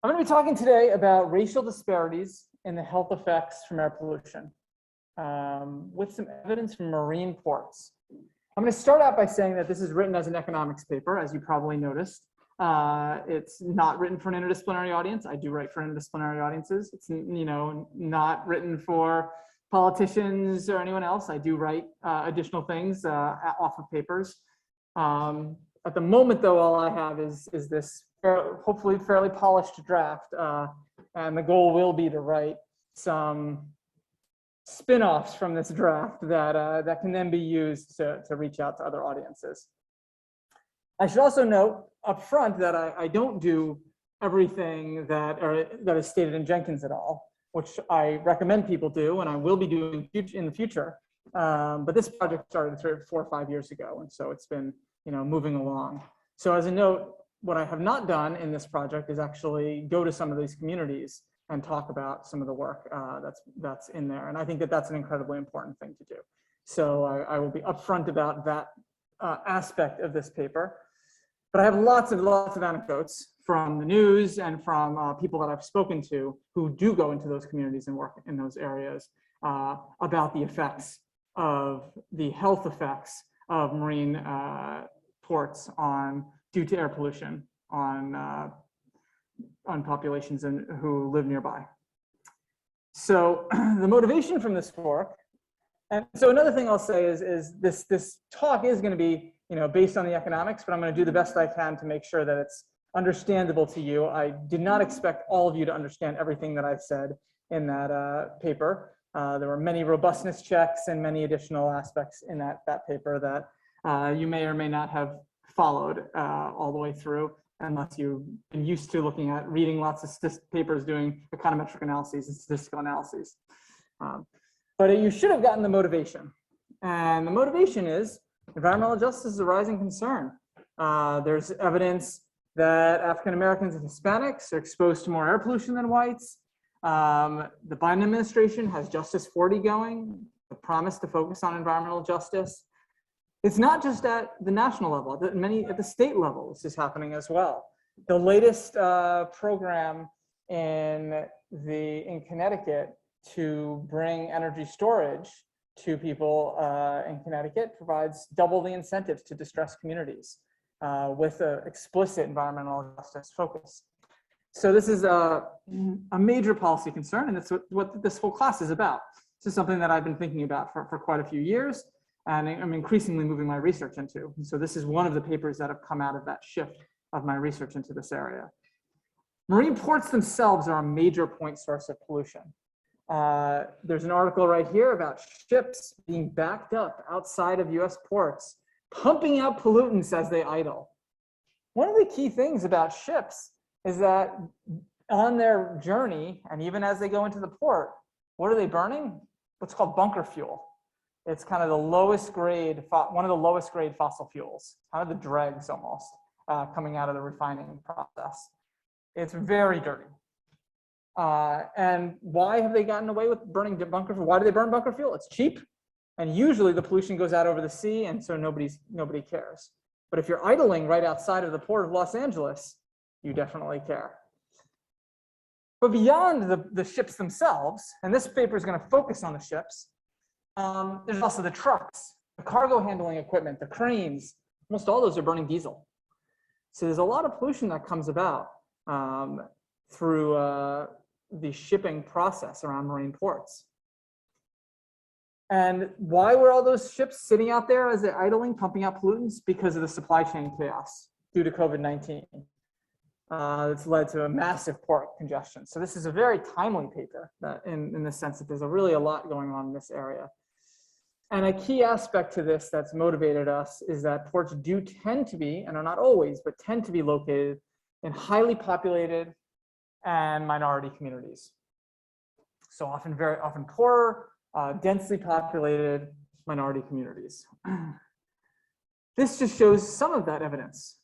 I'm going to be talking today about racial disparities in the health effects from air pollution with some evidence from marine ports. I'm going to start out by saying that this is written as an economics paper, as you probably noticed. It's not written for an interdisciplinary audience. I do write for interdisciplinary audiences. It's not written for politicians or anyone else. I do write additional things off of papers. At the moment, though, all I have is this hopefully fairly polished draft, and the goal will be to write some spin-offs from this draft that can then be used to reach out to other audiences. I should also note up front that I don't do everything that is stated in Jenkins et al., which I recommend people do, and I will be doing in the future. But this project started 4 or 5 years ago, and so it's been moving along. So as a note, what I have not done in this project is actually go to some of these communities and talk about some of the work that's in there. And I think that that's an incredibly important thing to do. So I will be upfront about that aspect of this paper. But I have lots of anecdotes from the news and from people that I've spoken to who do go into those communities and work in those areas about the effects of the health effects of marine ports due to air pollution on populations who live nearby. So the motivation from this work, and so another thing I'll say is this talk is going to be based on the economics, but I'm going to do the best I can to make sure that it's understandable to you. I did not expect all of you to understand everything that I've said in that paper. There were many robustness checks and many additional aspects in that paper that you may or may not have followed all the way through, unless you've been used to reading lots of papers doing econometric analyses and statistical analyses. But you should have gotten the motivation. And the motivation is environmental justice is a rising concern. There's evidence that African Americans and Hispanics are exposed to more air pollution than whites. The Biden administration has Justice 40 going, the promise to focus on environmental justice. It's not just at the national level, at the state level, this is happening as well. The latest program in Connecticut to bring energy storage to people in Connecticut provides double the incentives to distressed communities with an explicit environmental justice focus. So this is a major policy concern, and that's what this whole class is about. This is something that I've been thinking about for quite a few years, and I'm increasingly moving my research into. And so this is one of the papers that have come out of that shift of my research into this area. Marine ports themselves are a major point source of pollution. There's an article right here about ships being backed up outside of US ports, pumping out pollutants as they idle. One of the key things about ships is that on their journey, and even as they go into the port, what are they burning? What's called bunker fuel. It's kind of the lowest grade, one of the lowest grade fossil fuels, kind of the dregs almost, coming out of the refining process. It's very dirty. And why have they gotten away with burning bunker fuel? Why do they burn bunker fuel? It's cheap, and usually the pollution goes out over the sea, and so nobody cares. But if you're idling right outside of the port of Los Angeles, you definitely care. But beyond the ships themselves, and this paper is going to focus on the ships, there's also the trucks, the cargo handling equipment, the cranes. Almost all those are burning diesel. So there's a lot of pollution that comes about through the shipping process around marine ports. And why were all those ships sitting out there as they're idling, pumping out pollutants? Because of the supply chain chaos due to COVID-19. It's led to a massive port congestion. So this is a very timely paper in the sense that there's really a lot going on in this area. And a key aspect to this that's motivated us is that ports do tend to be, and are not always, but tend to be located in highly populated and minority communities. So very often poorer, densely populated minority communities. This just shows some of that evidence.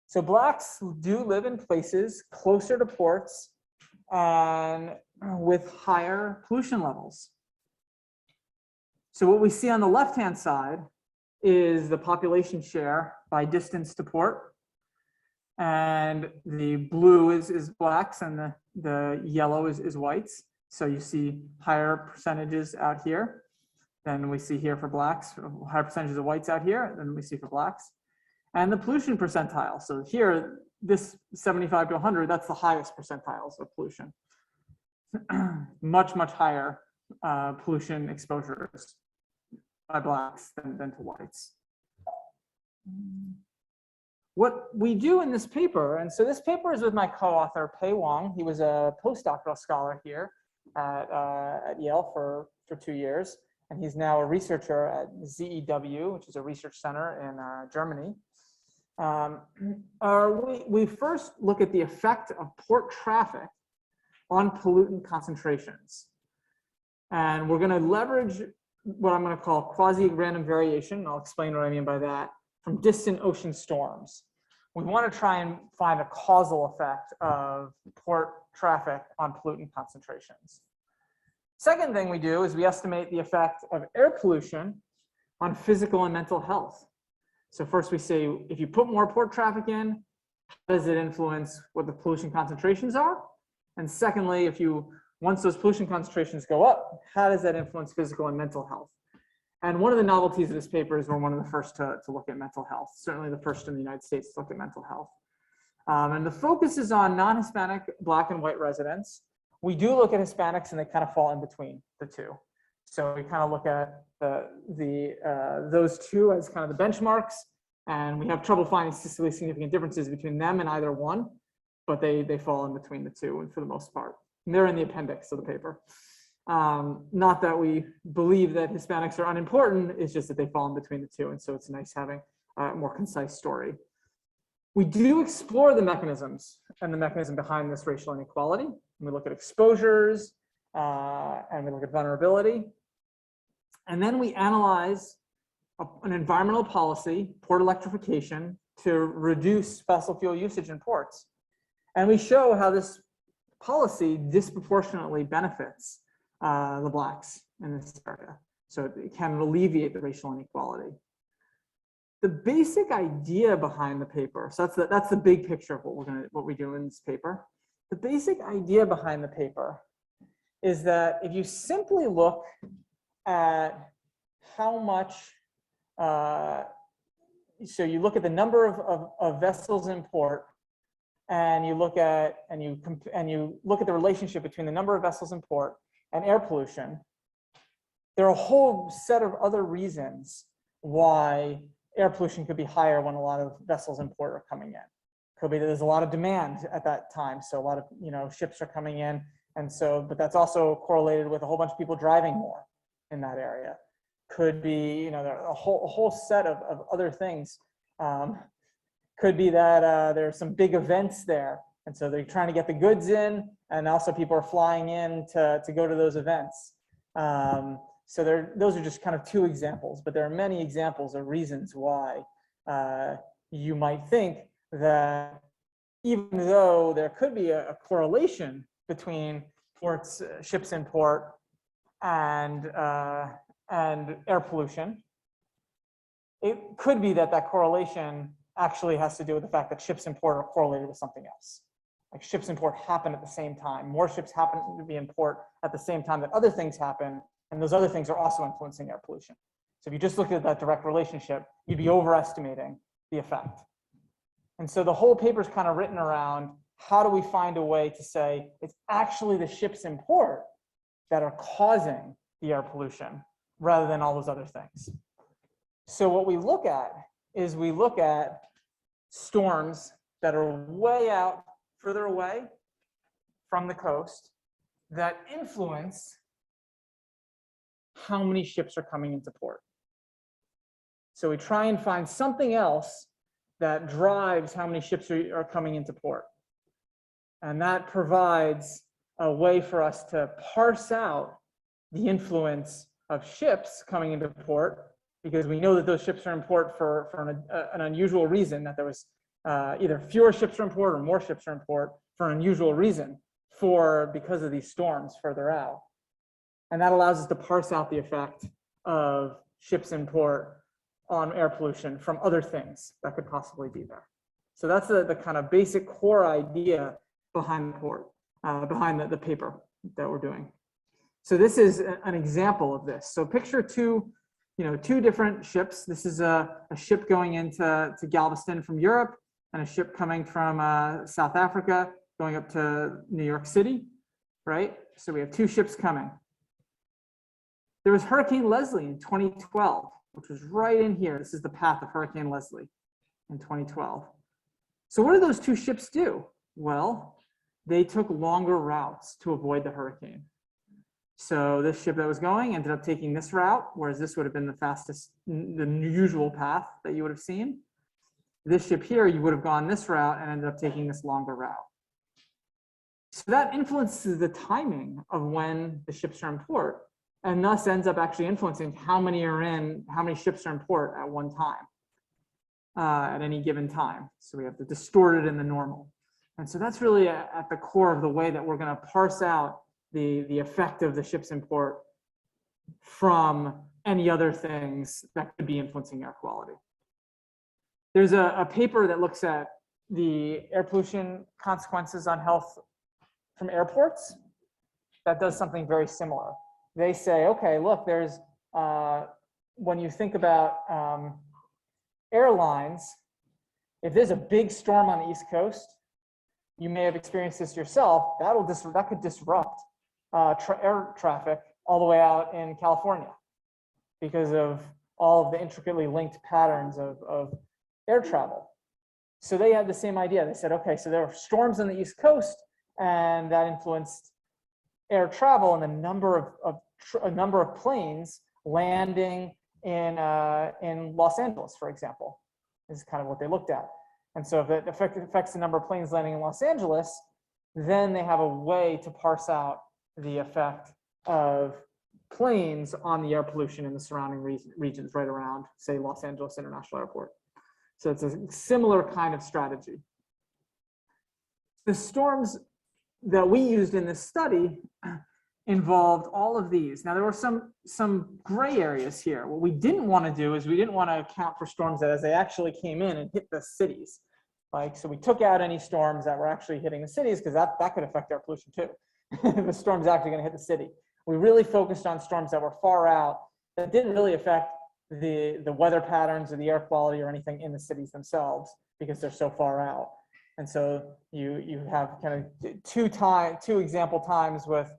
So Blacks do live in places closer to ports and with higher pollution levels. So what we see on the left-hand side is the population share by distance to port. And the blue is blacks and the yellow is whites. So you see higher percentages out here than we see here for blacks, higher percentages of whites out here than we see for blacks. And the pollution percentile. So here, this 75 to 100, that's the highest percentiles of pollution. Much, much higher pollution exposures by blacks than to whites. What we do in this paper, and so this paper is with my co-author, Pei Wang. He was a postdoctoral scholar here at Yale for 2 years, and he's now a researcher at ZEW, which is a research center in Germany. We first look at the effect of port traffic on pollutant concentrations. And we're going to leverage what I'm going to call quasi-random variation. I'll explain what I mean by that, from distant ocean storms. We want to try and find a causal effect of port traffic on pollutant concentrations. Second thing we do is we estimate the effect of air pollution on physical and mental health. So first we say, if you put more port traffic in, how does it influence what the pollution concentrations are? And secondly, once those pollution concentrations go up, how does that influence physical and mental health? And one of the novelties of this paper is we're one of the first to look at mental health, certainly the first in the United States to look at mental health. And the focus is on non-Hispanic Black and white residents. We do look at Hispanics and they kind of fall in between the two. So we kind of look at those two as kind of the benchmarks, and we have trouble finding statistically significant differences between them and either one, but they fall in between the two and for the most part. And they're in the appendix of the paper. Not that we believe that Hispanics are unimportant, it's just that they fall in between the two, and so it's nice having a more concise story. We do explore the mechanisms and the mechanism behind this racial inequality. We look at exposures, and we look at vulnerability. And then we analyze an environmental policy, port electrification, to reduce fossil fuel usage in ports. And we show how this policy disproportionately benefits the Blacks in this area. So it can alleviate the racial inequality. The basic idea behind the paper, so that's the big picture of what we do in this paper. The basic idea behind the paper is that if you simply look at how much, so you look at the number of vessels in port, and you look at the relationship between the number of vessels in port and air pollution, there are a whole set of other reasons why air pollution could be higher when a lot of vessels in port are coming in. Could be that there's a lot of demand at that time, so a lot of ships are coming in, and so, but that's also correlated with a whole bunch of people driving more in that area. Could be, there are a whole set of other things. Could be that there's some big events there, and so they're trying to get the goods in, and also people are flying in to go to those events. So those are just kind of two examples, but there are many examples of reasons why you might think that even though there could be a correlation between ports, ships in port, and air pollution, it could be that correlation actually has to do with the fact that ships in port are correlated with something else. Like ships in port happen at the same time. More ships happen to be in port at the same time that other things happen, and those other things are also influencing air pollution. So if you just looked at that direct relationship, you'd be overestimating the effect. And so the whole paper is kind of written around how do we find a way to say it's actually the ships in port that are causing the air pollution rather than all those other things. So what we look at is we look at storms that are way out, further away from the coast that influence how many ships are coming into port. So we try and find something else that drives how many ships are coming into port. And that provides a way for us to parse out the influence of ships coming into port, because we know that those ships are in port for an unusual reason, that there was either fewer ships are in port or more ships are in port for an unusual reason, because of these storms further out. And that allows us to parse out the effect of ships in port on air pollution from other things that could possibly be there. So that's the kind of basic core idea behind the port, behind the paper that we're doing. So this is an example of this. So picture two different ships. This is a ship going into Galveston from Europe, and a ship coming from South Africa going up to New York City, right? So we have two ships coming. There was Hurricane Leslie in 2012, which was right in here. This is the path of Hurricane Leslie in 2012. So what did those two ships do? Well, they took longer routes to avoid the hurricane. So this ship that was going ended up taking this route, whereas this would have been the fastest, the usual path that you would have seen. This ship here, you would have gone this route and ended up taking this longer route. So that influences the timing of when the ships are in port, and thus ends up actually influencing how many ships are in port at one time, at any given time. So we have the distorted and the normal. And so that's really at the core of the way that we're going to parse out the effect of the ships in port from any other things that could be influencing air quality. There's a paper that looks at the air pollution consequences on health from airports that does something very similar. They say, okay, look, there's, when you think about airlines, if there's a big storm on the East Coast, you may have experienced this yourself, that could disrupt air traffic all the way out in California because of all of the intricately linked patterns of air travel. So they had the same idea. They said, okay, so there were storms on the East Coast, and that influenced air travel and the number of planes landing in Los Angeles, for example. This is kind of what they looked at. And so if it affects the number of planes landing in Los Angeles, then they have a way to parse out the effect of planes on the air pollution in the surrounding regions right around, say, Los Angeles International Airport. So it's a similar kind of strategy. The storms that we used in this study involved all of these. Now, there were some gray areas here. What we didn't want to do is we didn't want to account for storms that as they actually came in and hit the cities. So we took out any storms that were actually hitting the cities because that could affect air pollution too. If a storm's actually going to hit the city. We really focused on storms that were far out that didn't really affect the weather patterns or the air quality or anything in the cities themselves because they're so far out. And so you have kind of two example times with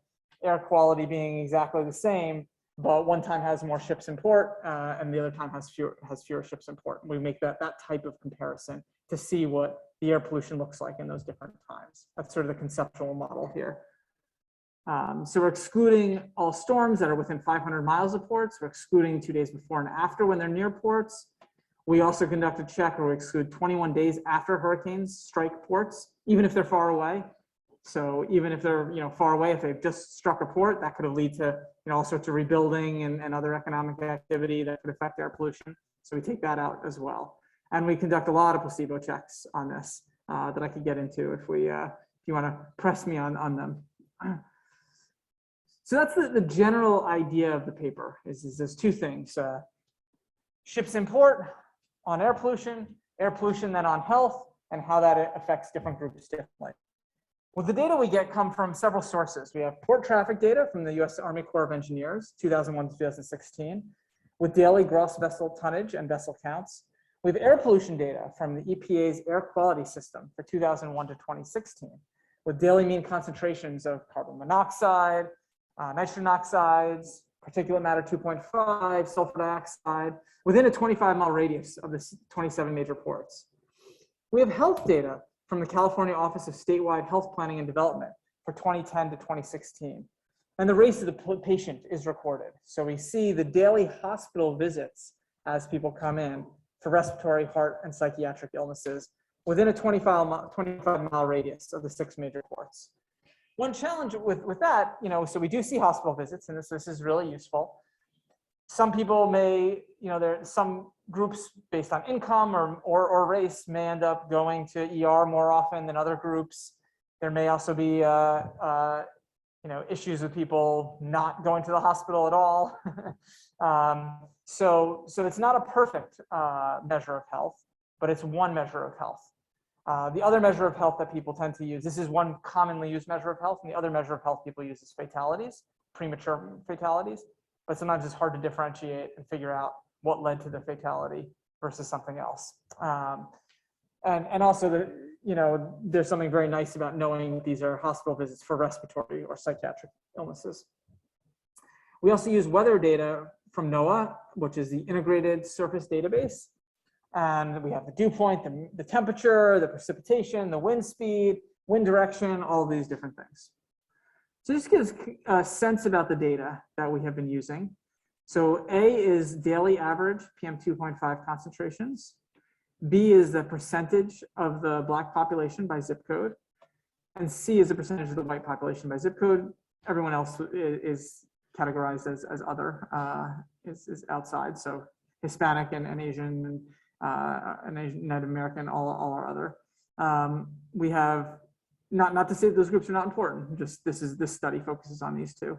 air quality being exactly the same, but one time has more ships in port and the other time has fewer ships in port. We make that type of comparison to see what the air pollution looks like in those different times. That's sort of the conceptual model here. So we're excluding all storms that are within 500 miles of ports. We're excluding 2 days before and after when they're near ports. We also conduct a check where we exclude 21 days after hurricanes strike ports, even if they're far away. So even if they're far away, if they've just struck a port, that could lead to all sorts of rebuilding and other economic activity that could affect air pollution. So we take that out as well. And we conduct a lot of placebo checks on this that I could get into if you want to press me on them. So that's the general idea of the paper is there's two things. Ships in port on air pollution then on health, and how that affects different groups differently. Well, the data we get come from several sources. We have port traffic data from the U.S. Army Corps of Engineers, 2001 to 2016, with daily gross vessel tonnage and vessel counts. We have air pollution data from the EPA's air quality system for 2001 to 2016, with daily mean concentrations of carbon monoxide, nitrogen oxides, particulate matter 2.5, sulfur dioxide, within a 25-mile radius of the 27 major ports. We have health data from the California Office of Statewide Health Planning and Development for 2010 to 2016. And the race of the patient is recorded. So we see the daily hospital visits as people come in for respiratory, heart, and psychiatric illnesses within a 25-mile radius of the 6 major ports. One challenge with that, so we do see hospital visits, and this is really useful. Some people may, some groups based on income or race may end up going to ER more often than other groups. There may also be, issues with people not going to the hospital at all. So it's not a perfect measure of health, but it's one measure of health. The other measure of health that people tend to use, this is one commonly used measure of health, and the other measure of health people use is fatalities, premature fatalities, but sometimes it's hard to differentiate and figure out what led to the fatality versus something else. And also, there's something very nice about knowing these are hospital visits for respiratory or psychiatric illnesses. We also use weather data from NOAA, which is the Integrated Surface Database. And we have the dew point, the temperature, the precipitation, the wind speed, wind direction, all of these different things. So this gives a sense about the data that we have been using. So A is daily average PM2.5 concentrations. B is the percentage of the Black population by zip code. And C is the percentage of the white population by zip code. Everyone else is categorized as other, is outside. So Hispanic and Asian and Native American, all are other. We have, not to say that those groups are not important, just this study focuses on these two.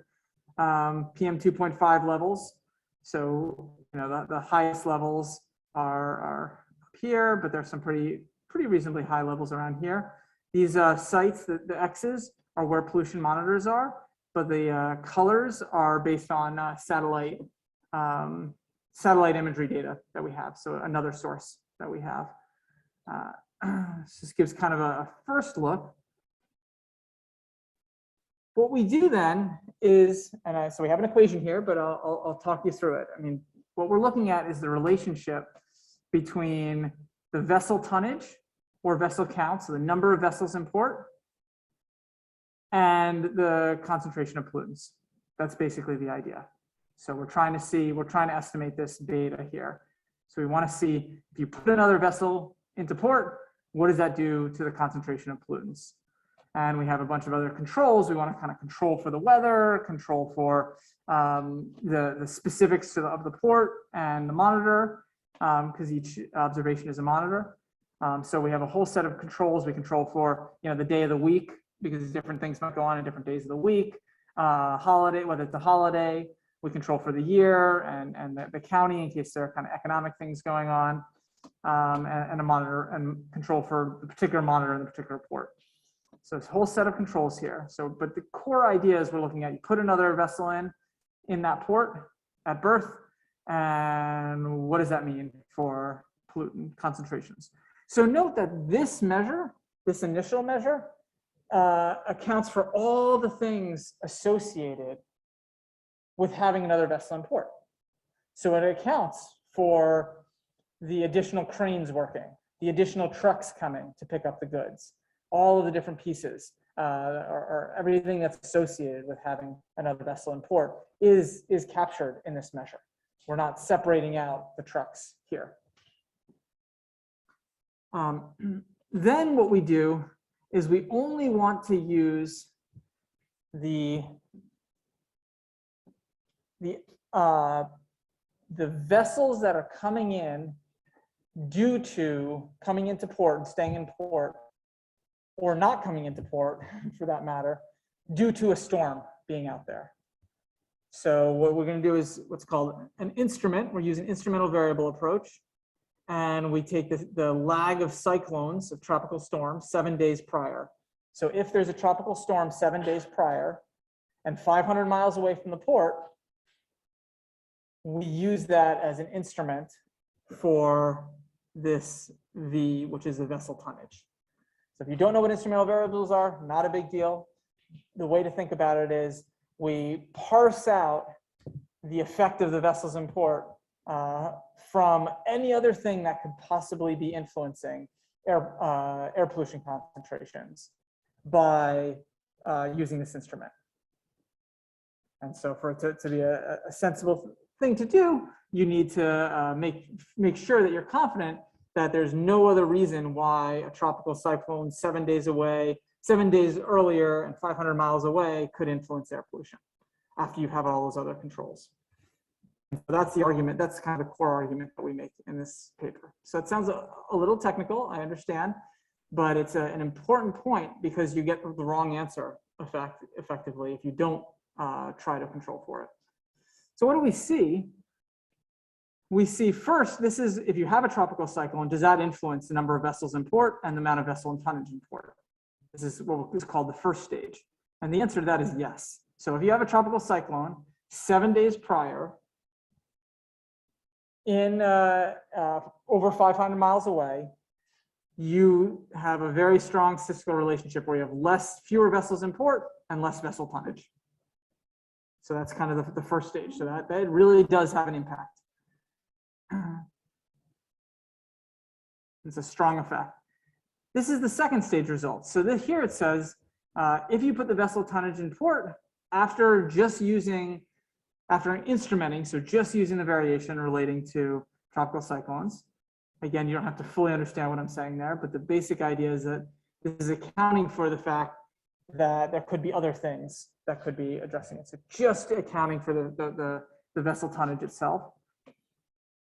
PM2.5 levels. So, the highest levels are up here, but there's some pretty reasonably high levels around here. These sites, the X's, are where pollution monitors are, but the colors are based on satellite imagery data that we have. So another source that we have. This gives kind of a first look. What we do then is, so we have an equation here, but I'll talk you through it. I mean, what we're looking at is the relationship between the vessel tonnage or vessel count, so the number of vessels in port, and the concentration of pollutants. That's basically the idea. So we're trying to estimate this beta here. So we want to see if you put another vessel into port, what does that do to the concentration of pollutants? And we have a bunch of other controls. We want to kind of control for the weather, control for the specifics of the port and the monitor, because each observation is a monitor. So we have a whole set of controls. We control for the day of the week, because different things might go on in different days of the week. Holiday, whether it's a holiday. We control for the year and the county in case there are kind of economic things going on, and a monitor and control for the particular monitor in the particular port. So it's a whole set of controls here. So, but the core idea is we're looking at, you put another vessel in that port at berth, and what does that mean for pollutant concentrations? So note that this measure, this initial measure, accounts for all the things associated with having another vessel in port. So it accounts for the additional cranes working, the additional trucks coming to pick up the goods, all of the different pieces, or everything that's associated with having another vessel in port is captured in this measure. We're not separating out the trucks here. Then what we do is we only want to use the vessels that are coming in due to coming into port and staying in port, or not coming into port for that matter, due to a storm being out there. So what we're going to do is what's called an instrument. We're using instrumental variable approach, and we take the lag of cyclones, of tropical storms, 7 days prior. So if there's a tropical storm 7 days prior and 500 miles away from the port, we use that as an instrument for this V, which is the vessel tonnage. So if you don't know what instrumental variables are, not a big deal. The way to think about it is we parse out the effect of the vessels in port from any other thing that could possibly be influencing air pollution concentrations by using this instrument. And so for it to be a sensible thing to do, you need to make sure that you're confident that there's no other reason why a tropical cyclone 7 days away, 7 days earlier and 500 miles away could influence air pollution after you have all those other controls. So that's the argument. That's kind of the core argument that we make in this paper. So it sounds a little technical, I understand, but it's an important point because you get the wrong answer effectively if you don't try to control for it. So what do we see? we see first, this is if you have a tropical cyclone, does that influence the number of vessels in port and the amount of vessel and tonnage in port? This is what is called the first stage. And the answer to that is yes. So if you have a tropical cyclone 7 days prior in over 500 miles away, you have a very strong statistical relationship where you have fewer vessels in port and less vessel tonnage. So that's kind of the first stage. So that really does have an impact. It's a strong effect. This is the second stage result. So here it says, if you put the vessel tonnage in port after instrumenting, so just using the variation relating to tropical cyclones. Again, you don't have to fully understand what I'm saying there, but the basic idea is that this is accounting for the fact that there could be other things that could be addressing it. So just accounting for the vessel tonnage itself.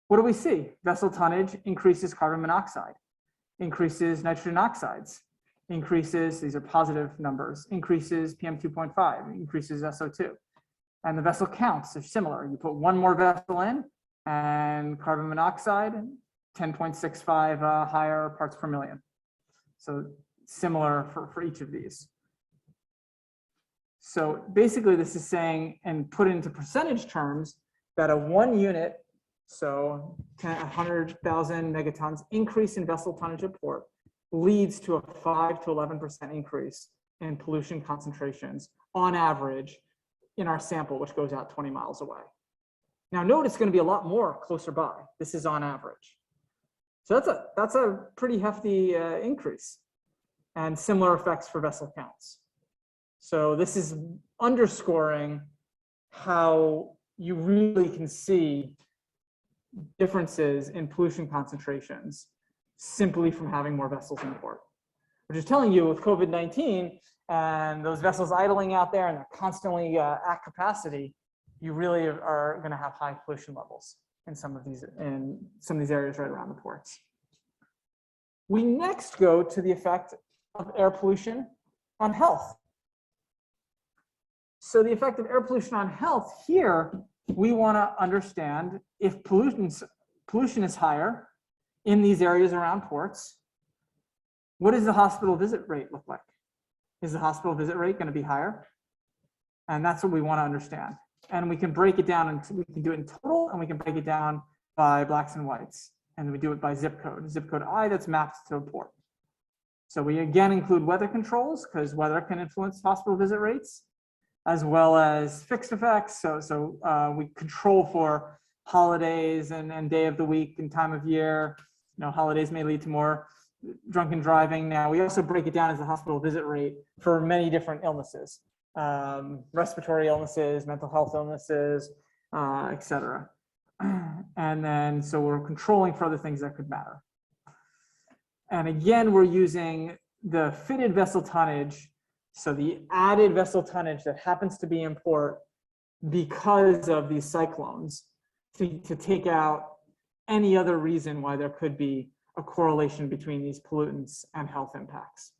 What do we see? Vessel tonnage increases carbon monoxide, increases nitrogen oxides, increases, these are positive numbers, increases PM2.5, increases SO2. And the vessel counts are similar. You put one more vessel in and carbon monoxide, 10.65 higher parts per million. So similar for each of these. So basically this is saying, and put into percentage terms, that a 1 unit, so 100,000 megatons increase in vessel tonnage at port leads to a 5 to 11% increase in pollution concentrations on average in our sample, which goes out 20 miles away. Now note it's going to be a lot more closer by. This is on average. So that's a pretty hefty increase, and similar effects for vessel counts. So this is underscoring how you really can see differences in pollution concentrations simply from having more vessels in port, which is telling you with COVID-19 and those vessels idling out there and they're constantly at capacity, you really are going to have high pollution levels in some of these areas right around the ports. We next go to the effect of air pollution on health. So the effect of air pollution on health here, we want to understand if pollution is higher in these areas around ports, what does the hospital visit rate look like? Is the hospital visit rate going to be higher? And that's what we want to understand. And we can break it down, and we can do it in total, and we can break it down by blacks and whites. And we do it by zip code I that's mapped to a port. So we again include weather controls because weather can influence hospital visit rates, as well as fixed effects. So we control for holidays and day of the week and time of year. You know, holidays may lead to more drunken driving. Now we also break it down as the hospital visit rate for many different illnesses, respiratory illnesses, mental health illnesses, etc. And then so we're controlling for other things that could matter. And again, we're using the fitted vessel tonnage. So the added vessel tonnage that happens to be in port because of these cyclones to take out any other reason why there could be a correlation between these pollutants and health impacts.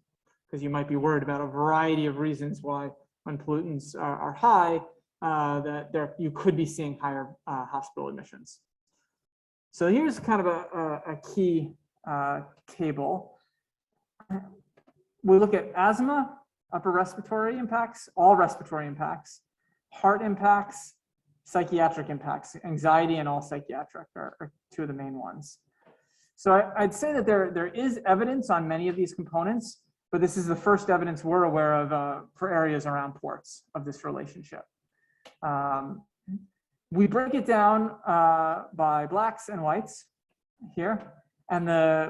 Because you might be worried about a variety of reasons why when pollutants are high, that you could be seeing higher hospital admissions. So here's kind of a key table. We look at asthma, upper respiratory impacts, all respiratory impacts, heart impacts, psychiatric impacts, anxiety and all psychiatric are two of the main ones. So I'd say that there is evidence on many of these components, but this is the first evidence we're aware of for areas around ports of this relationship. We break it down by blacks and whites here, and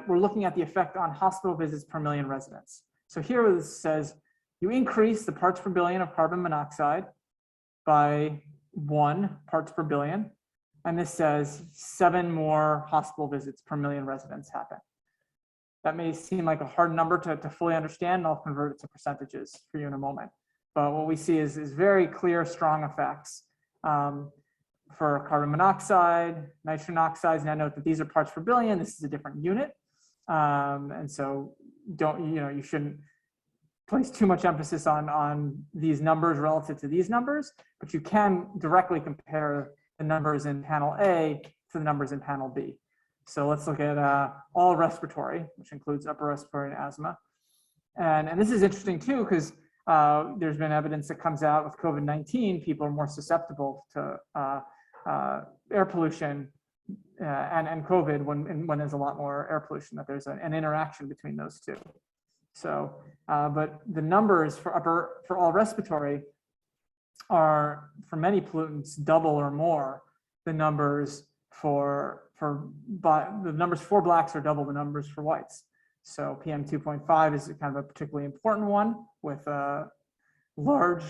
we're looking at the effect on hospital visits per million residents. So here it says you increase the parts per billion of carbon monoxide by 1 parts per billion, and this says 7 more hospital visits per million residents happen. That may seem like a hard number to fully understand, and I'll convert it to percentages for you in a moment. But what we see is very clear, strong effects for carbon monoxide, nitrogen oxides. Now note that these are parts per billion. This is a different unit, and so you shouldn't place too much emphasis on these numbers relative to these numbers. But you can directly compare the numbers in panel A to the numbers in panel B. So let's look at all respiratory, which includes upper respiratory and asthma. And this is interesting too, because there's been evidence that comes out with COVID-19, people are more susceptible to air pollution and COVID when there's a lot more air pollution, that there's an interaction between those two. So, but the numbers for all respiratory are, for many pollutants, double or more the numbers for blacks are double the numbers for whites. So PM 2.5 is kind of a particularly important one with large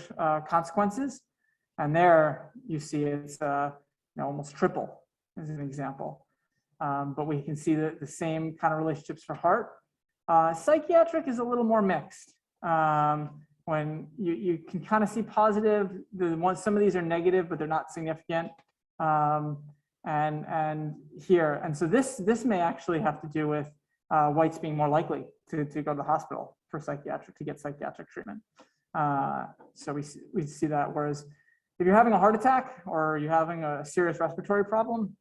consequences. And there you see it's almost triple as an example. But we can see the same kind of relationships for heart. Psychiatric is a little more mixed. When you can kind of see positive, some of these are negative, but they're not significant. And here, and so this may actually have to do with whites being more likely to go to the hospital to get psychiatric treatment. So we see that. Whereas if you're having a heart attack or you're having a serious respiratory problem,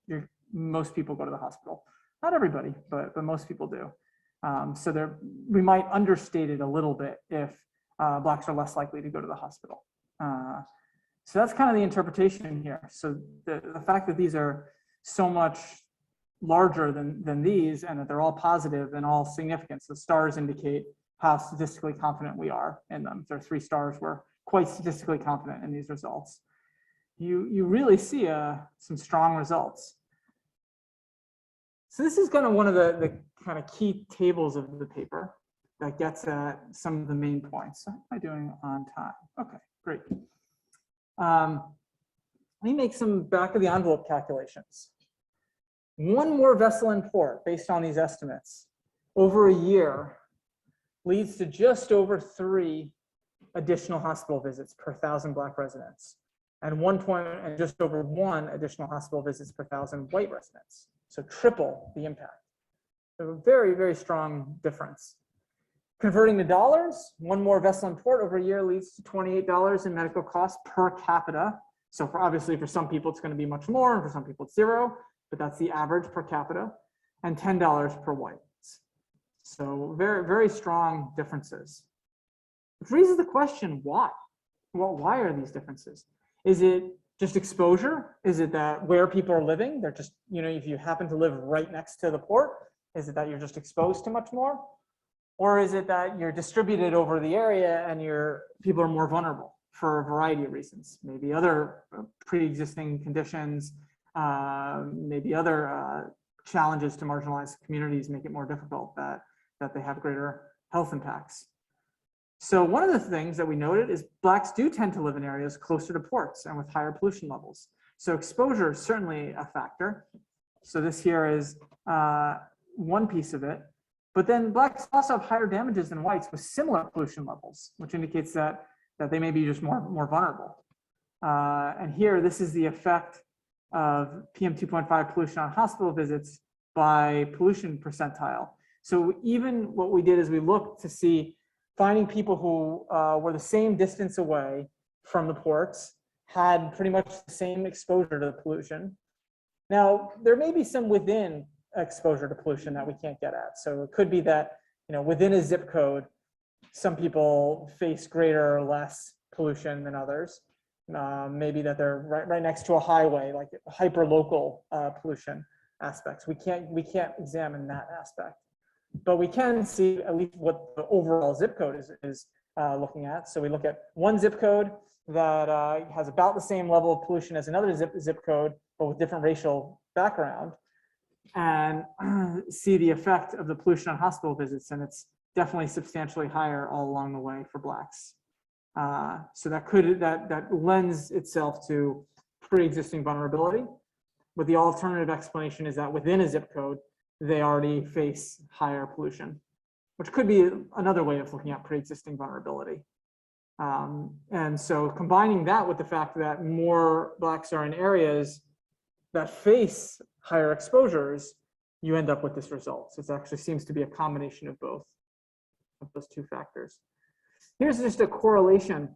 most people go to the hospital. Not everybody, but most people do. So we might understate it a little bit if blacks are less likely to go to the hospital. So that's kind of the interpretation here. So the fact that these are so much larger than these, and that they're all positive and all significant. So stars indicate how statistically confident we are in them. If there are 3 stars, we're quite statistically confident in these results. You really see some strong results. So this is kind of one of the kind of key tables of the paper that gets at some of the main points. How am I doing on time? Okay, great. Let me make some back of the envelope calculations. One more vessel in port, based on these estimates, over a year leads to just over 3 additional hospital visits per 1,000 black residents, and just over 1 additional hospital visits per 1,000 white residents. So triple the impact. So a very, very strong difference. Converting to dollars, 1 more vessel in port over a year leads to $28 in medical costs per capita. So obviously for some people it's going to be much more, and for some people it's 0, but that's the average per capita, and $10 per whites. So very, very strong differences. Which raises the question, why? Well, why are these differences? Is it just exposure? Is it that where people are living, they're just, if you happen to live right next to the port, is it that you're just exposed to much more? Or is it that you're distributed over the area and people are more vulnerable for a variety of reasons? Maybe other pre-existing conditions, maybe other challenges to marginalized communities make it more difficult that they have greater health impacts. So one of the things that we noted is blacks do tend to live in areas closer to ports and with higher pollution levels. So exposure is certainly a factor. So this here is one piece of it. But then blacks also have higher damages than whites with similar pollution levels, which indicates that they may be just more vulnerable. And here, this is the effect of PM 2.5 pollution on hospital visits by pollution percentile. So even what we did is we looked to see, finding people who were the same distance away from the ports, had pretty much the same exposure to the pollution. Now, there may be some within exposure to pollution that we can't get at. So it could be that, within a zip code, some people face greater or less pollution than others. Maybe that they're right next to a highway, like hyper-local pollution aspects. We can't examine that aspect, but we can see at least what the overall zip code is looking at. So we look at one zip code that has about the same level of pollution as another zip code, but with different racial background, and see the effect of the pollution on hospital visits, and it's definitely substantially higher all along the way for blacks. So that lends itself to pre-existing vulnerability, but the alternative explanation is that within a zip code, they already face higher pollution, which could be another way of looking at pre-existing vulnerability. And so combining that with the fact that more blacks are in areas that face higher exposures, you end up with this result. So it actually seems to be a combination of both of those 2 factors. Here's just a correlation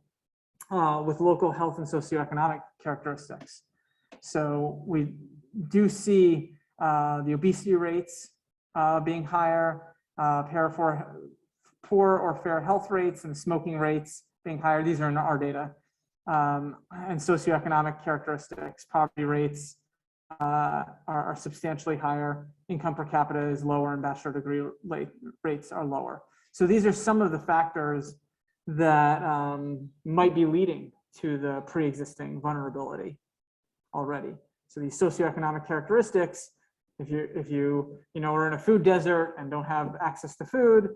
with local health and socioeconomic characteristics. So we do see the obesity rates being higher, poor or fair health rates, and the smoking rates being higher. These are in our data. And socioeconomic characteristics, poverty rates are substantially higher. Income per capita is lower, and bachelor degree rates are lower. So these are some of the factors that might be leading to the pre-existing vulnerability already. So these socioeconomic characteristics, if you are in a food desert and don't have access to food,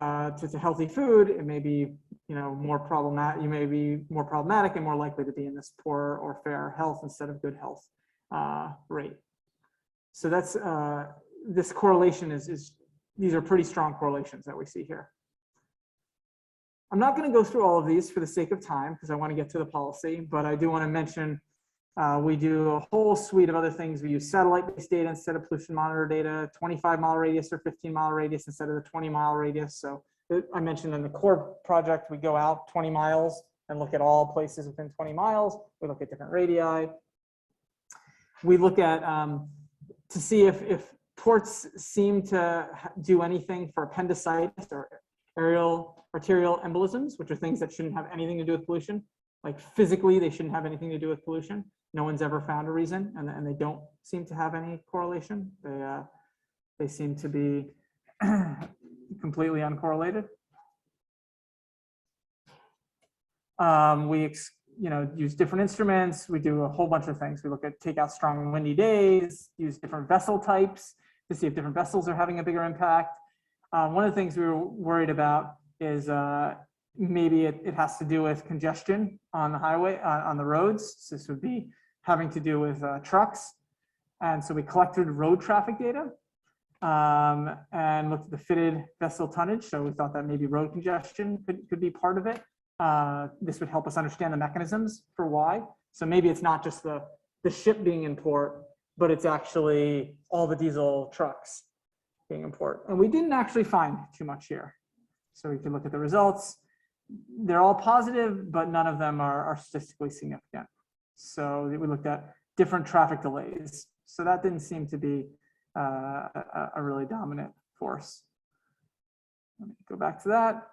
to healthy food, it may be more problematic. You may be more problematic and more likely to be in this poor or fair health instead of good health rate. So that's this correlation is these are pretty strong correlations that we see here. I'm not going to go through all of these for the sake of time because I want to get to the policy, but I do want to mention we do a whole suite of other things. We use satellite-based data instead of pollution monitor data, 25-mile radius or 15-mile radius instead of the 20-mile radius. So I mentioned in the core project, we go out 20 miles and look at all places within 20 miles. We look at different radii. We look at to see if ports seem to do anything for appendicitis or arterial embolisms, which are things that shouldn't have anything to do with pollution. Like physically, they shouldn't have anything to do with pollution. No one's ever found a reason, and they don't seem to have any correlation. They seem to be completely uncorrelated. We use different instruments. We do a whole bunch of things. We take out strong windy days, use different vessel types to see if different vessels are having a bigger impact. One of the things we were worried about is maybe it has to do with congestion on the highway, on the roads. So this would be having to do with trucks. And so we collected road traffic data and looked at the fitted vessel tonnage. So we thought that maybe road congestion could be part of it. This would help us understand the mechanisms for why. So maybe it's not just the ship being in port, but it's actually all the diesel trucks being in port. And we didn't actually find too much here. So we can look at the results. They're all positive, but none of them are statistically significant. So we looked at different traffic delays. So that didn't seem to be a really dominant force. Let me go back to that.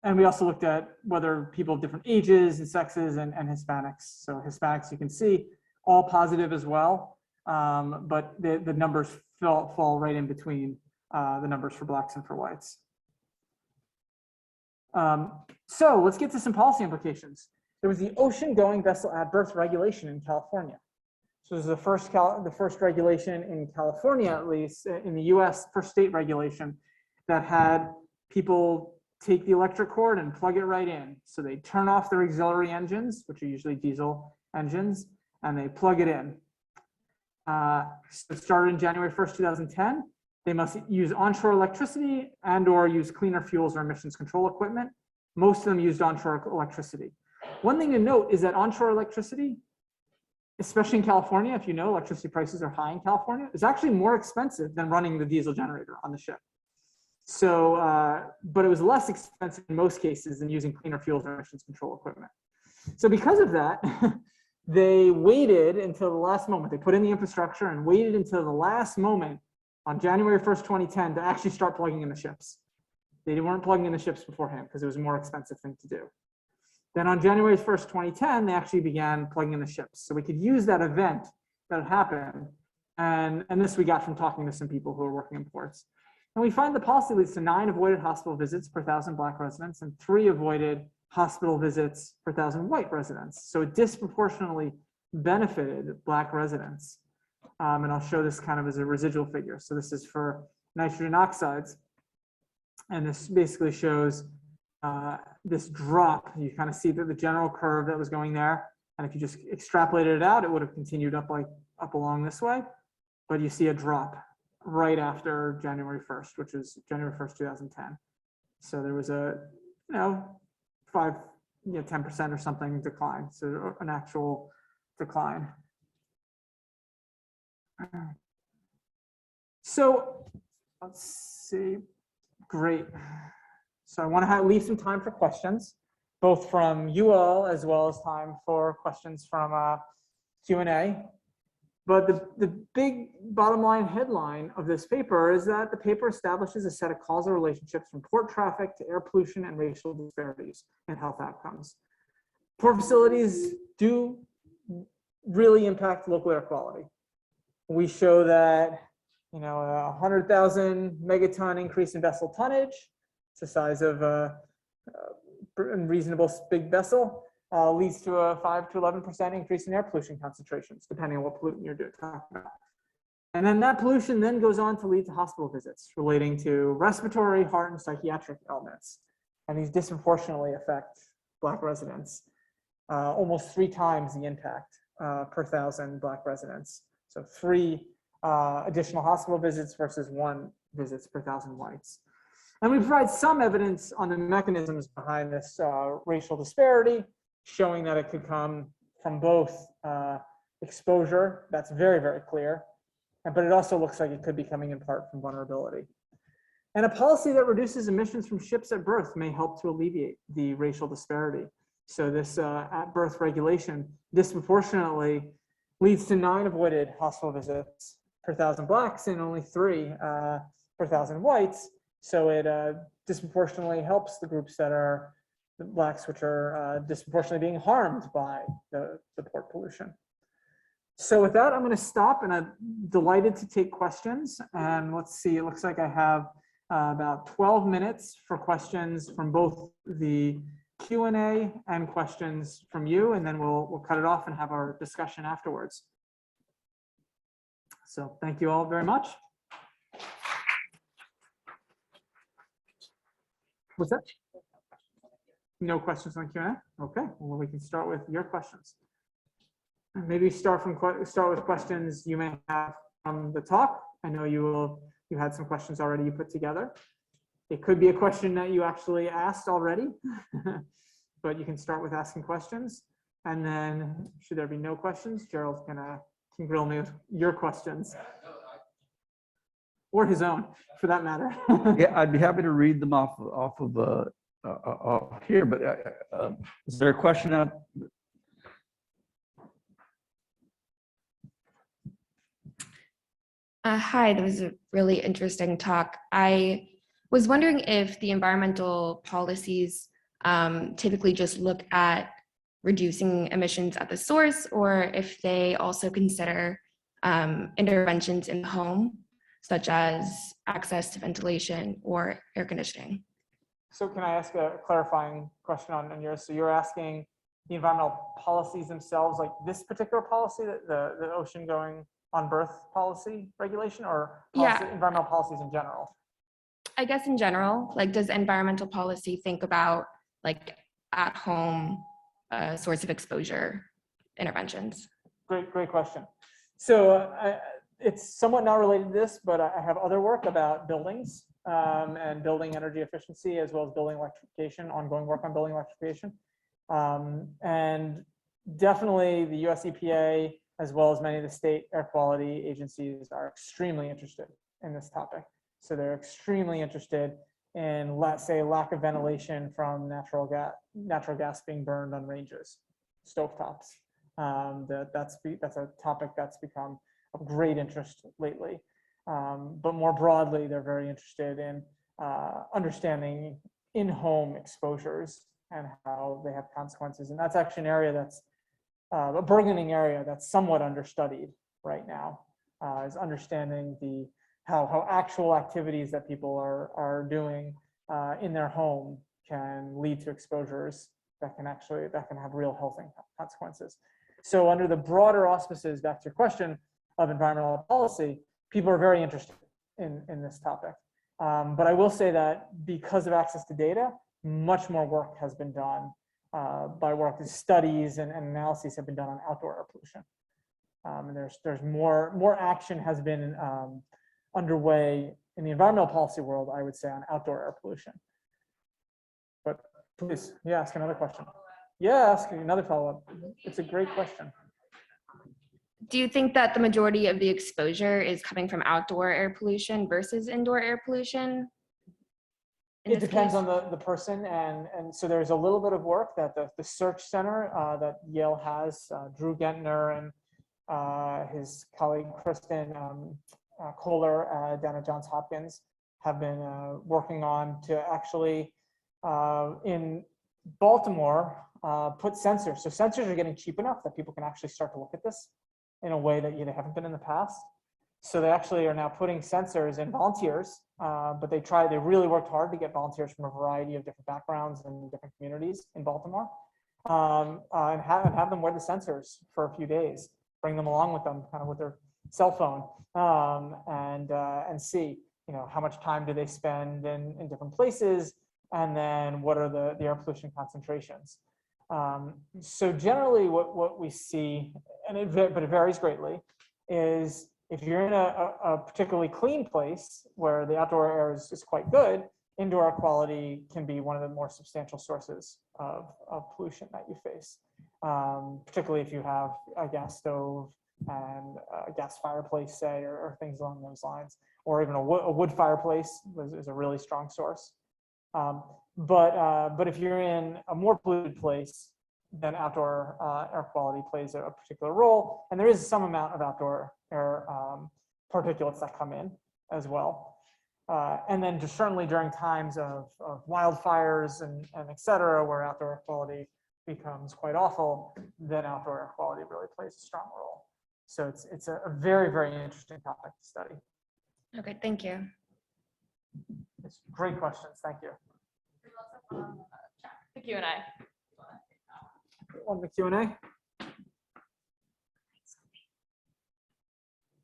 And we also looked at whether people of different ages and sexes and Hispanics. So Hispanics, you can see, all positive as well, but the numbers fall right in between the numbers for blacks and for whites. So let's get to some policy implications. There was the ocean-going vessel at berth regulation in California. So this is the first regulation in California, at least in the US, first state regulation that had people take the electric cord and plug it right in. So they turn off their auxiliary engines, which are usually diesel engines, and they plug it in. So it started in January 1st, 2010. They must use onshore electricity and or use cleaner fuels or emissions control equipment. Most of them used onshore electricity. One thing to note is that onshore electricity, especially in California, if you know electricity prices are high in California, is actually more expensive than running the diesel generator on the ship. So, but it was less expensive in most cases than using cleaner fuels or emissions control equipment. So because of that, they waited until the last moment. They put in the infrastructure and waited until the last moment on January 1st, 2010 to actually start plugging in the ships. They weren't plugging in the ships beforehand because it was a more expensive thing to do. Then on January 1st, 2010, they actually began plugging in the ships. So we could use that event that happened. And this we got from talking to some people who are working in ports. And we find the policy leads to 9 avoided hospital visits per 1,000 black residents and 3 avoided hospital visits per 1,000 white residents. So it disproportionately benefited black residents. And I'll show this kind of as a residual figure. So this is for nitrogen oxides. And this basically shows this drop. You kind of see the general curve that was going there. And if you just extrapolated it out, it would have continued up along this way. But you see a drop right after January 1st, which is January 1st, 2010. So there was a, 10% or something decline. So an actual decline. So let's see. Great. So I want to leave some time for questions, both from you all as well as time for questions from Q&A. But the big bottom line headline of this paper is that the paper establishes a set of causal relationships from port traffic to air pollution and racial disparities in health outcomes. Port facilities do really impact local air quality. We show that, you know, a 100,000 megaton increase in vessel tonnage, it's the size of a reasonable big vessel, leads to a 5 to 11% increase in air pollution concentrations, depending on what pollutant you're talking about. And then that pollution then goes on to lead to hospital visits relating to respiratory, heart, and psychiatric ailments. And these disproportionately affect Black residents, almost 3 times the impact per 1,000 Black residents. So 3 additional hospital visits versus 1 visits per 1,000 whites. And we provide some evidence on the mechanisms behind this racial disparity, showing that it could come from both exposure, that's very, very clear, but it also looks like it could be coming in part from vulnerability. And a policy that reduces emissions from ships at birth may help to alleviate the racial disparity. So this at-birth regulation disproportionately leads to 9 avoided hospital visits per 1,000 Blacks and only 3 per 1,000 whites. So it disproportionately helps the groups that are the Blacks, which are disproportionately being harmed by the port pollution. So with that, I'm going to stop, and I'm delighted to take questions. And let's see, it looks like I have about 12 minutes for questions from both the Q&A and questions from you, and then we'll cut it off and have our discussion afterwards. So thank you all very much. What's that? No questions on Q&A? Okay, well, we can start with your questions. Maybe start with questions you may have from the talk. I know you had some questions already you put together. It could be a question that you actually asked already, but you can start with asking questions. And then, should there be no questions, Gerald can grill me with your questions. Or his own, for that matter. Yeah, I'd be happy to read them off of here, but is there a question out? Hi, that was a really interesting talk. I was wondering if the environmental policies typically just look at reducing emissions at the source, or if they also consider interventions in the home, such as access to ventilation or air conditioning. So can I ask a clarifying question on yours? So you're asking the environmental policies themselves, like this particular policy, the ocean going on birth policy regulation, or policy, Yeah, environmental policies in general? I guess in general, like, does environmental policy think about like at home source of exposure interventions? Great question. So it's somewhat not related to this, but I have other work about buildings and building energy efficiency, as well as building electrification, ongoing work on building electrification. And definitely the US EPA, as well as many of the state air quality agencies, are extremely interested in this topic. So they're extremely interested in, let's say, lack of ventilation from natural gas being burned on ranges, stovetops. That's a topic that's become of great interest lately. But more broadly, they're very interested in understanding in-home exposures and how they have consequences. And that's actually an area that's a burgeoning area that's somewhat understudied right now, is understanding how actual activities that people are doing in their home can lead to exposures that can have real health consequences. So under the broader auspices, back to your question, of environmental policy, people are very interested in this topic. But I will say that because of access to data, much more work has been done studies and analyses have been done on outdoor air pollution. And there's more action has been underway in the environmental policy world, I would say, on outdoor air pollution. But please, yeah, ask another question. Yeah, ask another follow-up. It's a great question. Do you think that the majority of the exposure is coming from outdoor air pollution versus indoor air pollution? It depends on the person, and so there's a little bit of work that the Search Center that Yale has, Drew Gentner his colleague Kristen Kohler down at Johns Hopkins have been working on to actually in Baltimore put sensors. So sensors are getting cheap enough that people can actually start to look at this in a way that they haven't been in the past. So they actually are now putting sensors in volunteers, but they really worked hard to get volunteers from a variety of different backgrounds and different communities in Baltimore, and have them wear the sensors for a few days, bring them along with them, kind of with their cell phone, and see, how much time do they spend in different places, and then what are the air pollution concentrations. So generally what we see, but it varies greatly, is if you're in a particularly clean place where the outdoor air is quite good, indoor air quality can be one of the more substantial sources of pollution that you face, particularly if you have a gas stove and a gas fireplace, say, or things along those lines, or even a wood fireplace is a really strong source. But if you're in a more polluted place, then outdoor air quality plays a particular role, and there is some amount of outdoor air particulates that come in as well. And then just certainly during times of wildfires and et cetera, where outdoor air quality becomes quite awful, then outdoor air quality really plays a strong role. So it's a very, very interesting topic to study. Okay, thank you. It's great questions. Thank you. The Q&A. On the Q&A.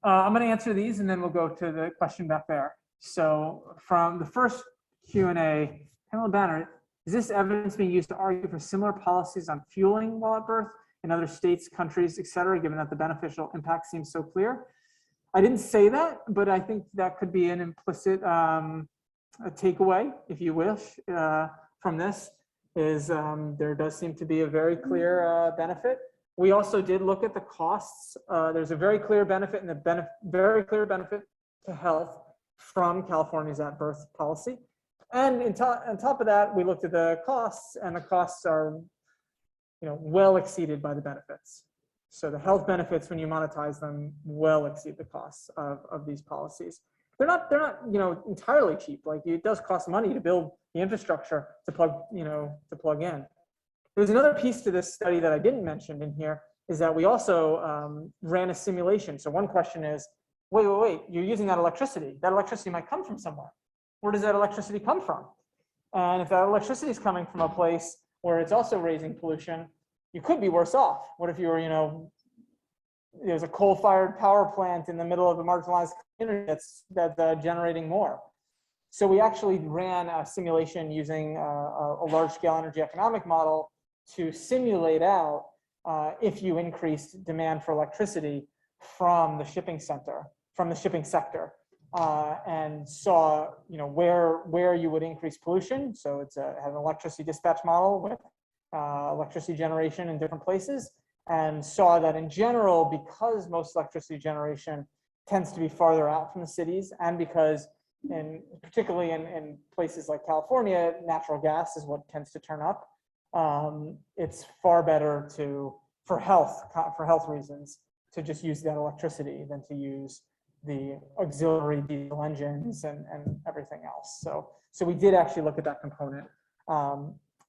I'm going to answer these and then we'll go to the question back there. So from the first Q&A, Pamela Banner, is this evidence being used to argue for similar policies on fueling while at birth in other states, countries, et cetera, given that the beneficial impact seems so clear? I didn't say that, but I think that could be an implicit a takeaway, if you wish, from this is there does seem to be a very clear benefit. We also did look at the costs. There's a very clear benefit and a very clear benefit to health from California's at-birth policy. And on top of that, we looked at the costs, and the costs are, well exceeded by the benefits. So the health benefits, when you monetize them, well exceed the costs of these policies. They're not entirely cheap. Like, it does cost money to build the infrastructure to plug in. There's another piece to this study that I didn't mention in here, is that we also ran a simulation. So one question is, wait, you're using that electricity. That electricity might come from somewhere. Where does that electricity come from? And if that electricity is coming from a place where it's also raising pollution, you could be worse off. What if you were, there's a coal-fired power plant in the middle of a marginalized community that's generating more. So we actually ran a simulation using a large-scale energy economic model to simulate out if you increased demand for electricity from the shipping sector, and saw where you would increase pollution. So it's had an electricity dispatch model with electricity generation in different places, and saw that in general, because most electricity generation tends to be farther out from the cities, and because particularly in places like California, natural gas is what tends to turn up. It's far better for health reasons to just use that electricity than to use the auxiliary diesel engines and everything else. So we did actually look at that component.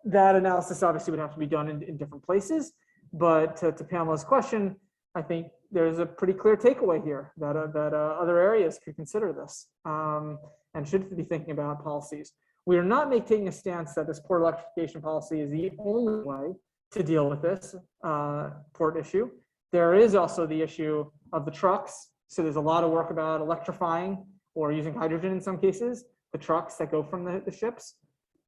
That analysis obviously would have to be done in different places, but to Pamela's question, I think there's a pretty clear takeaway here that other areas could consider this and should be thinking about policies. We are not taking a stance that this port electrification policy is the only way to deal with this port issue. There is also the issue of the trucks. So there's a lot of work about electrifying or using hydrogen in some cases, the trucks that go from the ships.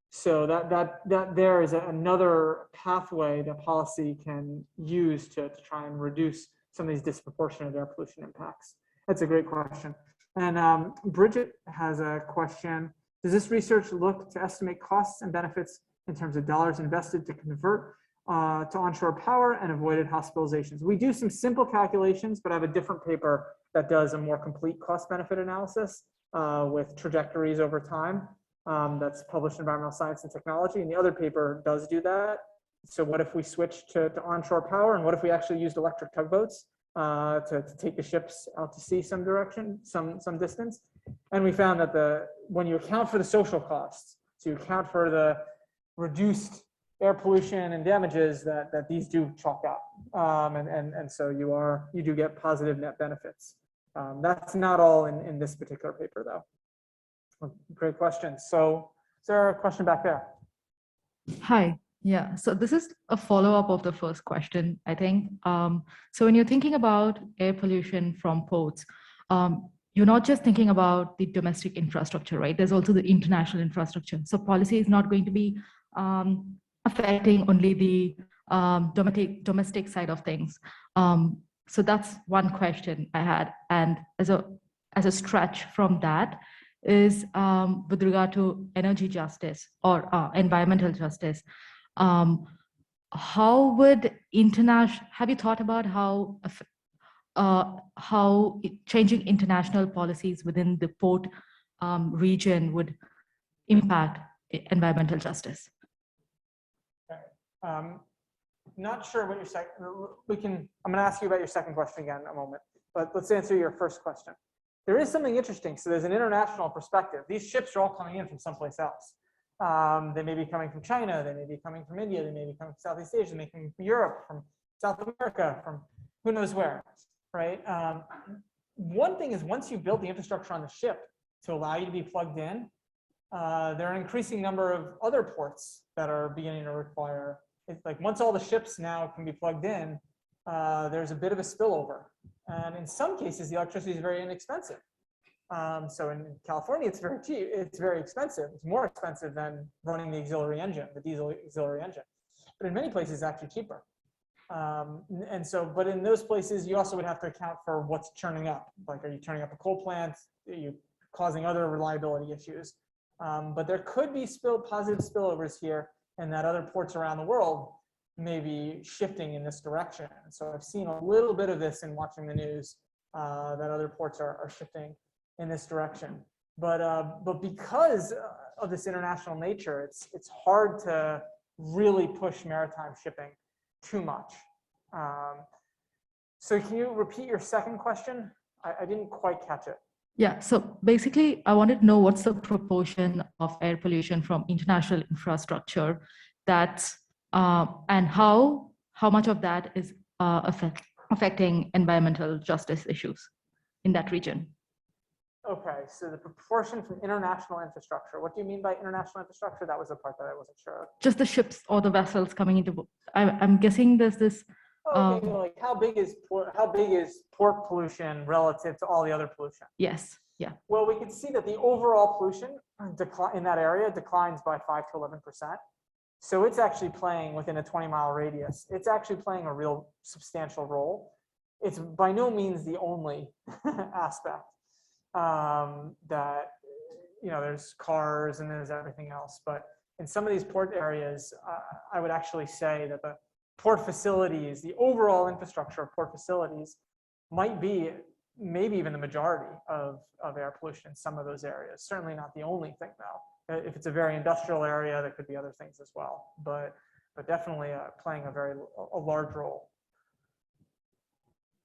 So that there is another pathway that policy can use to try and reduce some of these disproportionate air pollution impacts. That's a great question. And Bridget has a question. Does this research look to estimate costs and benefits in terms of dollars invested to convert to onshore power and avoided hospitalizations? We do some simple calculations, but I have a different paper that does a more complete cost benefit analysis with trajectories over time. That's published in Environmental Science and Technology, and the other paper does do that. So what if we switched to onshore power, and what if we actually used electric tugboats to take the ships out to sea some direction, some distance. And we found that when you account for the social costs, so you account for the reduced air pollution and damages, that these do chalk up. And so you do get positive net benefits. That's not all in this particular paper though. Great question. So is there a question back there? Hi. Yeah, so this is a follow-up of the first question, I think. So when you're thinking about air pollution from ports, you're not just thinking about the domestic infrastructure, right? There's also the international infrastructure. So policy is not going to be affecting only the domestic side of things. So that's one question I had. And as a stretch from that is with regard to energy justice or environmental justice. How would have you thought about how changing international policies within the port region would impact environmental justice? Okay. Not sure what your second, I'm gonna ask you about your second question again in a moment, but let's answer your first question. There is something interesting. So there's an international perspective. These ships are all coming in from someplace else. They may be coming from China, they may be coming from India, they may be coming from Southeast Asia, they may be coming from Europe, from South America, from who knows where, right? One thing is once you build the infrastructure on the ship to allow you to be plugged in, there are an increasing number of other ports that are beginning to require, it's like once all the ships now can be plugged in, there's a bit of a spillover. And in some cases, the electricity is very inexpensive. So in California, it's very cheap. It's very expensive. It's more expensive than running the auxiliary engine, the diesel auxiliary engine. But in many places, it's actually cheaper. And so, but in those places, you also would have to account for what's churning up. Like, are you turning up a coal plant? Are you causing other reliability issues? But there could be positive spillovers here, and that other ports around the world may be shifting in this direction. So I've seen a little bit of this in watching the news, that other ports are shifting in this direction. But because of this international nature, it's hard to really push maritime shipping too much. So can you repeat your second question? I didn't quite catch it. Yeah, so basically I wanted to know what's the proportion of air pollution from international infrastructure that's and how much of that is affecting environmental justice issues in that region. Okay, so the proportion from international infrastructure. What do you mean by international infrastructure? That was the part that I wasn't sure of. Just the ships or the vessels coming into. I'm guessing there's this. Okay, like how big is port pollution relative to all the other pollution? Yes. Yeah. Well, we can see that the overall pollution in that area declines by 5 to 11%. So it's actually playing within a 20-mile radius. It's actually playing a real substantial role. It's by no means the only aspect. That, you know, there's cars and there's everything else, but in some of these port areas, I would actually say that the port facilities, the overall infrastructure of port facilities might be maybe even the majority of air pollution in some of those areas. Certainly not the only thing though. If it's a very industrial area, there could be other things as well, but definitely playing a large role.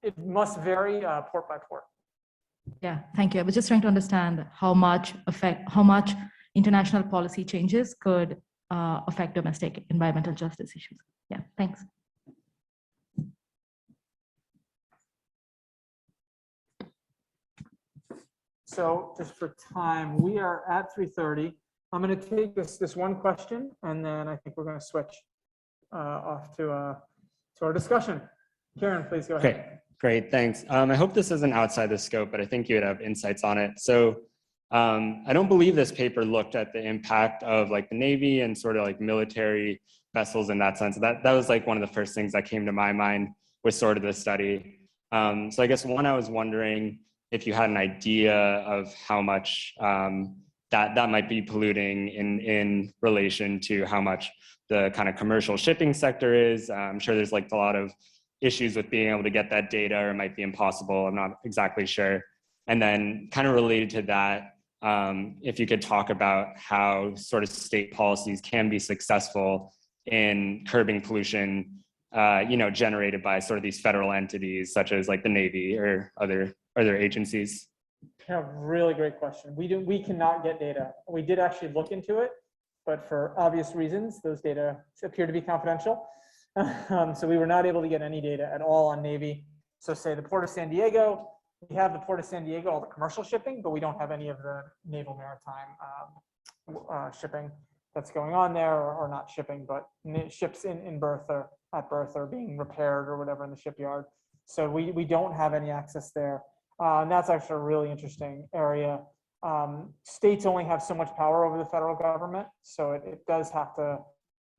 It must vary port by port. Yeah, thank you. I was just trying to understand how much international policy changes could affect domestic environmental justice issues. Yeah, thanks. So just for time, we are at 3:30. I'm going to take this one question, and then I think we're going to switch off to our discussion. Karen, please go ahead. Okay, great, thanks. I hope this isn't outside the scope, but I think you would have insights on it. So I don't believe this paper looked at the impact of like the Navy and sort of like military vessels in that sense. That was like one of the first things that came to my mind with sort of the study. So I guess one, I was wondering if you had an idea of how much that might be polluting in relation to how much the kind of commercial shipping sector is. I'm sure there's like a lot of issues with being able to get that data, or it might be impossible. I'm not exactly sure. And then kind of related to that, if you could talk about how sort of state policies can be successful in curbing pollution generated by sort of these federal entities such as like the Navy or other agencies? Yeah, really great question. We cannot get data. We did actually look into it, but for obvious reasons, those data appear to be confidential. So we were not able to get any data at all on Navy. So say the Port of San Diego, we have the Port of San Diego, all the commercial shipping, but we don't have any of the naval maritime shipping that's going on there, or not shipping, but ships in berth or at berth or being repaired or whatever in the shipyard. So we don't have any access there. And that's actually a really interesting area. States only have so much power over the federal government, so it does have to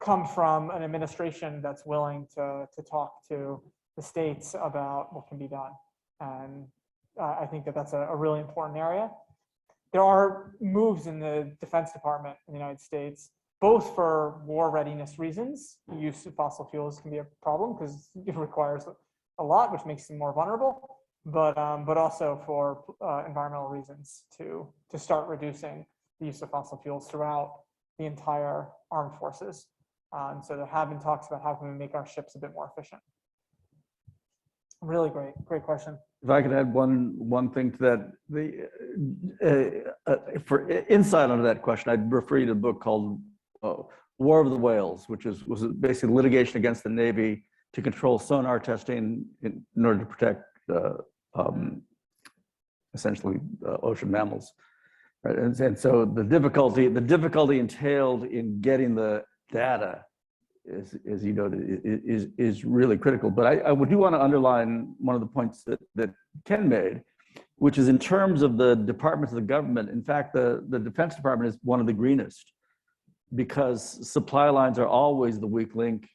come from an administration that's willing to talk to the states about what can be done. And I think that's a really important area. There are moves in the Defense Department in the United States, both for war readiness reasons. The use of fossil fuels can be a problem because it requires a lot, which makes them more vulnerable, but also for environmental reasons to start reducing the use of fossil fuels throughout the entire armed forces. And so there have been talks about how can we make our ships a bit more efficient. Really great question. If I could add one thing to that, for insight onto that question, I'd refer you to a book called War of the Whales, which was basically litigation against the Navy to control sonar testing in order to protect essentially ocean mammals. Right? And so the difficulty entailed in getting the data is you know, is really critical. But I do want to underline one of the points that Ken made, which is in terms of the departments of the government. In fact, the Defense Department is one of the greenest, because supply lines are always the weak link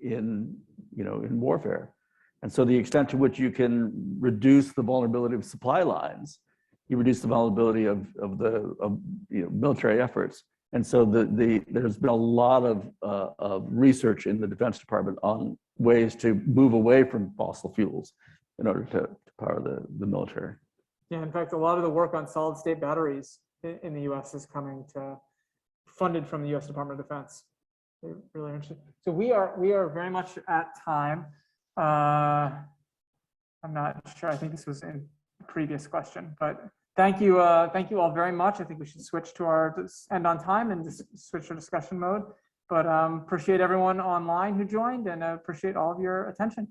in warfare. And so the extent to which you can reduce the vulnerability of supply lines, you reduce the vulnerability of military efforts. And so there's been a lot of research in the Defense Department on ways to move away from fossil fuels in order to power the military. Yeah, in fact, a lot of the work on solid state batteries in the US is funded from the US Department of Defense. They're really interesting. So we are very much at time. I'm not sure. I think this was in the previous question, but thank you all very much. I think we should switch to our end on time and just switch to discussion mode. But appreciate everyone online who joined, and appreciate all of your attention.